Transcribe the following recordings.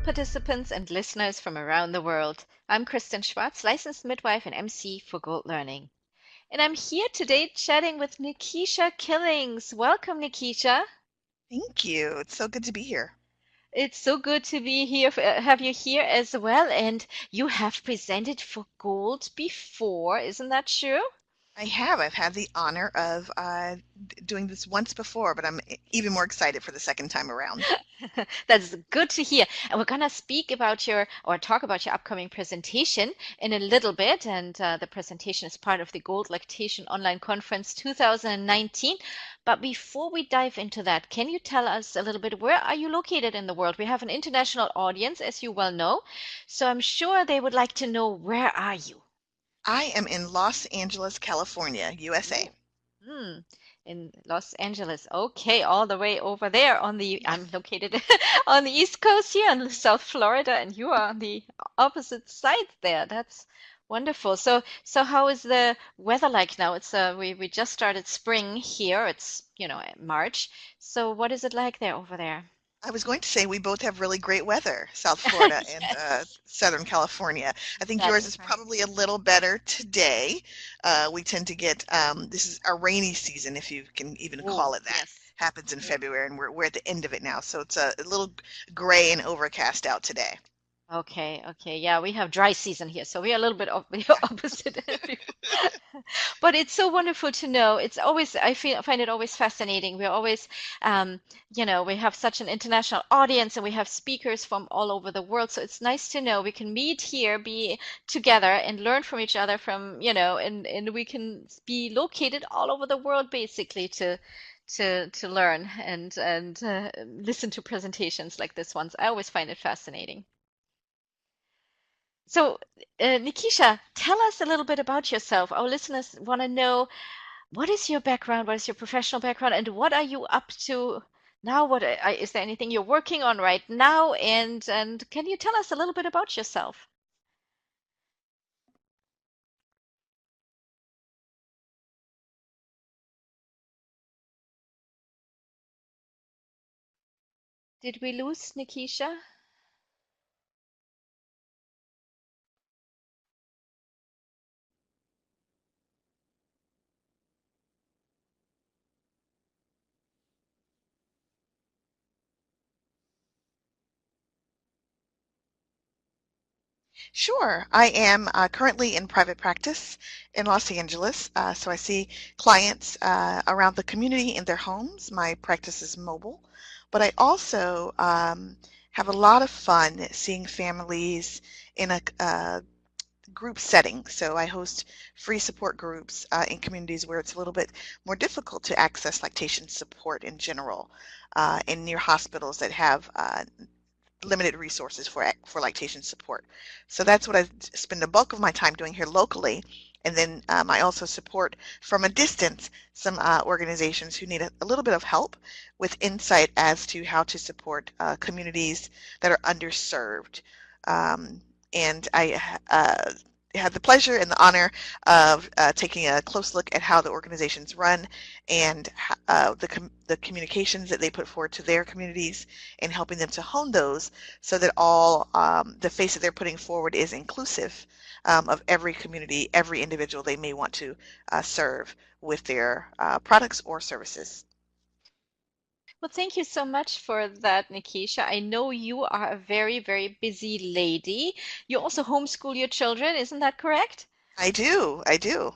participants and listeners from around the world. I'm Kristen Schwartz, licensed midwife and MC for Gold Learning. And I'm here today chatting with Nekisha Killings. Welcome, Nekisha. Thank you. It's so good to be here. It's so good to be here, have you here as well. And you have presented for Gold before, isn't that true? I have. I've had the honor of doing this once before, but I'm even more excited for the second time around. That's good to hear. And we're going to speak about or talk about your upcoming presentation in a little bit. And the presentation is part of the Gold Lactation Online Conference 2019. But before we dive into that, can you tell us a little bit, where are you located in the world? We have an international audience, as you well know. So I'm sure they would like to know, where are you? I am in Los Angeles, California, USA. Ooh. Hmm. In Los Angeles. Okay, all the way over there I'm located on the East Coast here in South Florida, and you are on the opposite side there. That's wonderful. So how is the weather like now? We just started spring here. It's, March. So what is it like there over there? I was going to say we both have really great weather, South Florida and Yes, Southern California. I think that yours is is right. probably a little better today. We tend to get this is our rainy season, if you can even Oh, call it that. yes. Happens in Yeah. February, and we're at the end of it now, so it's a little gray and overcast out today. Okay, okay. Yeah, we have dry season here, so we are a little bit of the Yeah. opposite. But it's so wonderful to know. I find it always fascinating. We're always, we have such an international audience and we have speakers from all over the world. So it's nice to know we can meet here, be together and learn from each other and we can be located all over the world basically to learn and listen to presentations like this ones. I always find it fascinating. So, Nikisha, tell us a little bit about yourself. Our listeners want to know, what is your background? What is your professional background? And what are you up to now? Is there anything you're working on right now? And can you tell us a little bit about yourself? Did we lose Nikisha? Sure. I am currently in private practice in Los Angeles. So I see clients around the community in their homes. My practice is mobile, but I also have a lot of fun seeing families in a group setting. So I host free support groups in communities where it's a little bit more difficult to access lactation support in general, and near hospitals that have limited resources for lactation support. So that's what I spend the bulk of my time doing here locally. And then I also support from a distance some organizations who need a little bit of help with insight as to how to support communities that are underserved. Um, and I had the pleasure and the honor of taking a close look at how the organizations run and the communications that they put forward to their communities and helping them to hone those so that all the face that they're putting forward is inclusive of every community, every individual they may want to serve with their products or services. Well, thank you so much for that, Nikisha. I know you are a very, very busy lady. You also homeschool your children, isn't that correct? I do, I do.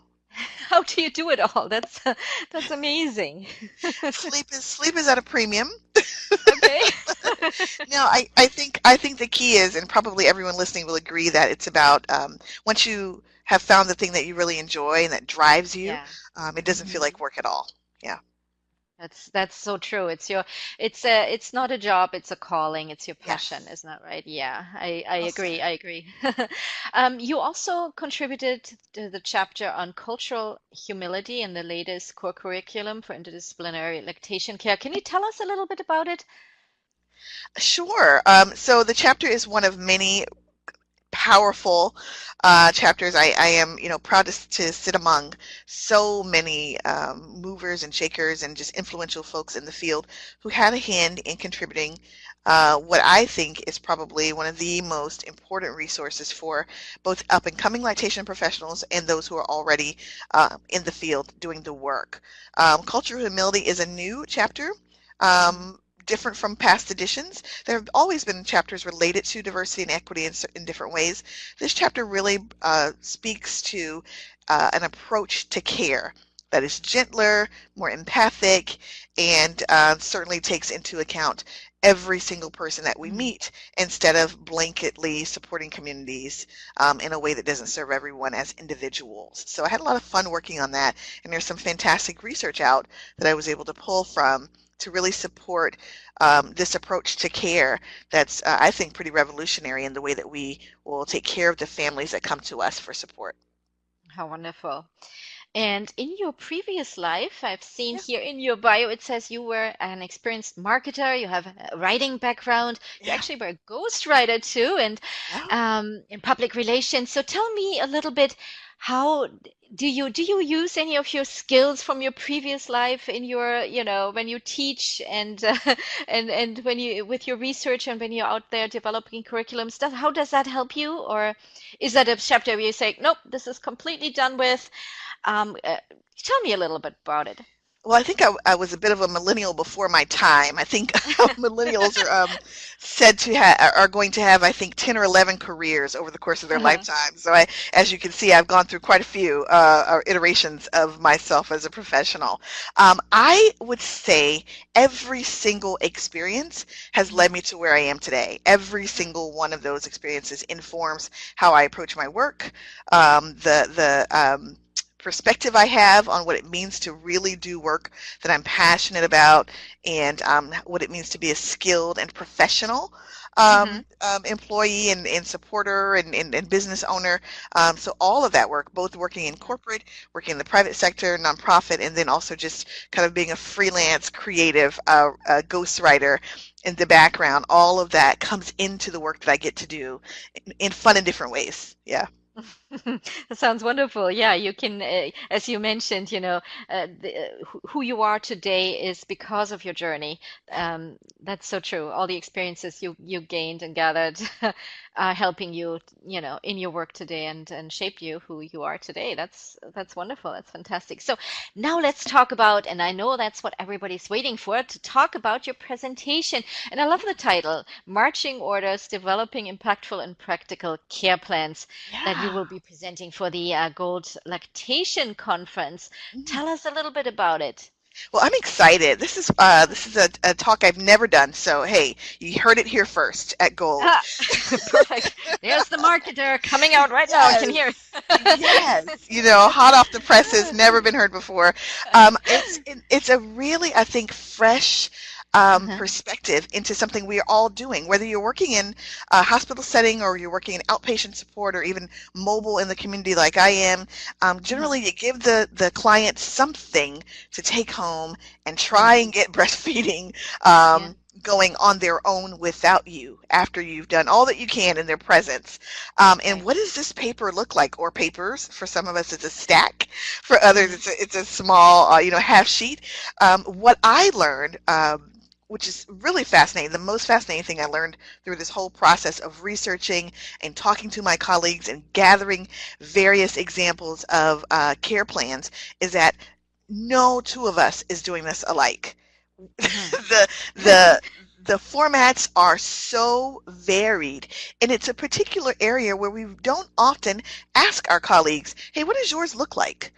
How do you do it all? That's amazing. Sleep is at a premium. Okay. No, I think the key is, and probably everyone listening will agree that it's about once you have found the thing that you really enjoy and that drives you, Yeah. it doesn't feel Hmm. like work at all. Yeah. That's so true. It's not a job, it's a calling, it's your passion, Yes. isn't that right? Yeah, I Well agree. said. I agree. You also contributed to the chapter on cultural humility in the latest core curriculum for interdisciplinary lactation care. Can you tell us a little bit about it? Sure. So the chapter is one of many powerful chapters. I am, proud to sit among so many movers and shakers and just influential folks in the field who had a hand in contributing what I think is probably one of the most important resources for both up and coming lactation professionals and those who are already in the field doing the work. Culture of Humility is a new chapter. Mhm. Different from past editions. There have always been chapters related to diversity and equity in different ways. This chapter really speaks to an approach to care that is gentler, more empathic, and certainly takes into account every single person that we Mhm. meet instead of blanketly supporting communities in a way that doesn't serve everyone as individuals. So I had a lot of fun working on that, and there's some fantastic research out that I was able to pull from to really support this approach to care that's, I think, pretty revolutionary in the way that we will take care of the families that come to us for support. How wonderful. And in your previous life, I've seen Yeah, here in your bio, it says you were an experienced marketer, you have a writing background, you yeah, actually were a ghostwriter too, and yeah. in public relations. So tell me a little bit, how do you use any of your skills from your previous life in your, when you teach and and when you with your research and when you're out there developing curriculums, how does that help you? Or is that a chapter where you say, nope, this is completely done with? Um, uh, Tell me a little bit about it. Well, I think I was a bit of a millennial before my time. I think millennials are said to are going to have, I think, 10 or 11 careers over the course of their Uh-huh. lifetime. So as you can see, I've gone through quite a few iterations of myself as a professional. I would say every single experience has led Mhm. me to where I am today. Every single one of those experiences informs how I approach my work, the perspective I have on what it means to really do work that I'm passionate about, and what it means to be a skilled and professional Mhm. employee and supporter and business owner. So all of that work, both working in Mhm. corporate, working in the private sector, nonprofit, and then also just kind of being a freelance creative ghostwriter in the background, all of that comes into the work that I get to do in fun and different ways. Yeah. That sounds wonderful. Yeah, you can, as you mentioned, who you are today is because of your journey. That's so true. All the experiences you gained and gathered are helping you, in your work today and shape you who you are today. That's wonderful. That's fantastic. So now let's talk about, and I know that's what everybody's waiting for, to talk about your presentation. And I love the title, Marching Orders, Developing Impactful and Practical Care Plans, that you Yeah. will be presenting for the Gold Lactation Conference. Mm. Tell us a little bit about it. Well, I'm excited. This is a talk I've never done. So hey, you heard it here first at Gold. Ah, perfect. There's the marketer coming out right now. I can Yes. hear Yes, it. hot off the presses, never been heard before. It's a really, I think, fresh Uh-huh. perspective into something we are all doing. Whether you're working in a hospital setting or you're working in outpatient support or even mobile in the community like I am, Uh-huh. generally you give the client something to take home and try Mm. and get breastfeeding Yeah, going on their own without you after you've done all that you can in their presence. And right. what does this paper look like? Or papers? For some of us, it's a stack. For others, Mm. it's a small, half sheet. What I learned, which is really fascinating, the most fascinating thing I learned through this whole process of researching and talking to my colleagues and gathering various examples of care plans, is that no two of us is doing this alike. Mhm. the the the formats are so varied, and it's a particular area where we don't often ask our colleagues, hey, what does yours look like?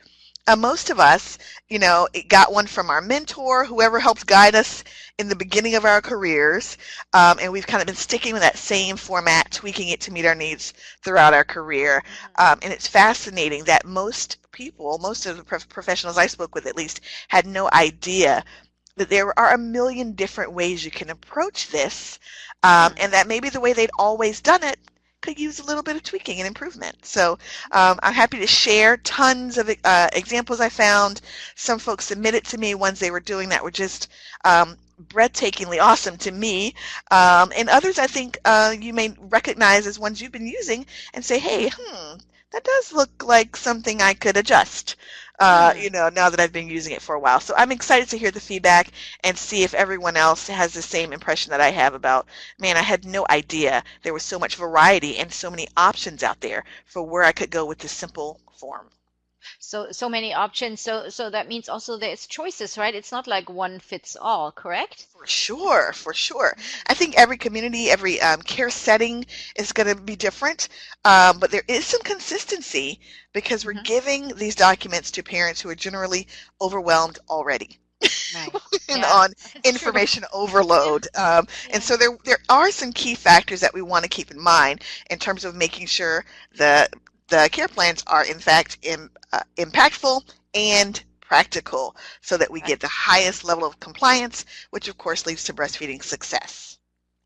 Most of us, it got one from our mentor, whoever helped guide us in the beginning of our careers, and we've kind of been sticking with that same format, tweaking it to meet our needs throughout our career. Mhm. And it's fascinating that most people, most of the professionals I spoke with at least, had no idea that there are a million different ways you can approach this, Mm. and that maybe the way they'd always done it could use a little bit of tweaking and improvement. So I'm happy to share tons of examples I found. Some folks submitted to me ones they were doing that were just breathtakingly awesome to me. And others I think you may recognize as ones you've been using and say, hey, that does look like something I could adjust, Hmm. now that I've been using it for a while. So I'm excited to hear the feedback and see if everyone else has the same impression that I have about, man, I had no idea there was so much variety and so many options out there for where I could go with this simple form. So many options. So that means also there's choices, right? It's not like one fits all, correct? For sure, for sure. I think every community, every care setting is going to be different, but there is some consistency because we're Hmm. giving these documents to parents who are generally overwhelmed already Right. and Yeah, on that's true. information Yeah, overload. And yeah. so there are some key factors that we want to keep in mind in terms of making sure the the care plans are in fact impactful and practical so that we get the Practical. highest level of compliance, which of course leads to breastfeeding success.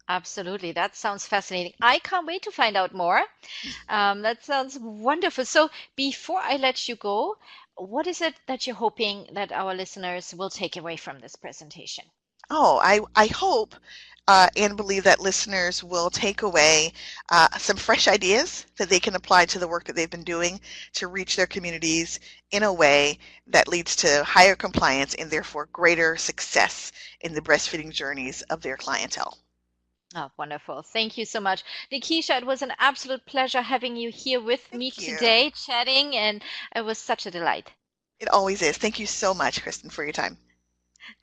Absolutely. That sounds fascinating. I can't wait to find out more. That sounds wonderful. So before I let you go, what is it that you're hoping that our listeners will take away from this presentation? Oh, I hope and believe that listeners will take away some fresh ideas that they can apply to the work that they've been doing to reach their communities in a way that leads to higher compliance and therefore greater success in the breastfeeding journeys of their clientele. Oh, wonderful. Thank you so much. Nikisha, it was an absolute pleasure having you here with me Thank you. today, chatting, and it was such a delight. It always is. Thank you so much, Kristen, for your time.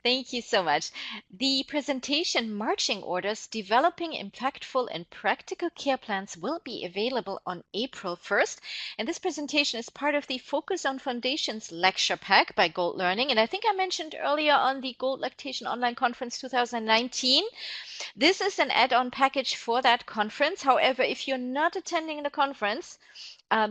Thank you so much. The presentation Marching Orders Developing Impactful and Practical Care Plans will be available on April 1st. And this presentation is part of the Focus on Foundations lecture pack by Gold Learning. And I think I mentioned earlier on the Gold Lactation Online Conference 2019. This is an add-on package for that conference. However, if you're not attending the conference,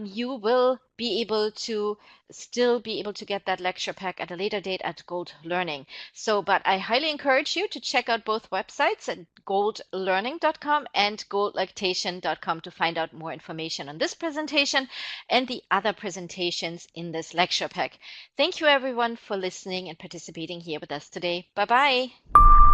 you will be able to still be able to get that lecture pack at a later date at Gold Learning. So, but I highly encourage you to check out both websites at goldlearning.com and goldlactation.com to find out more information on this presentation and the other presentations in this lecture pack. Thank you everyone for listening and participating here with us today. Bye bye.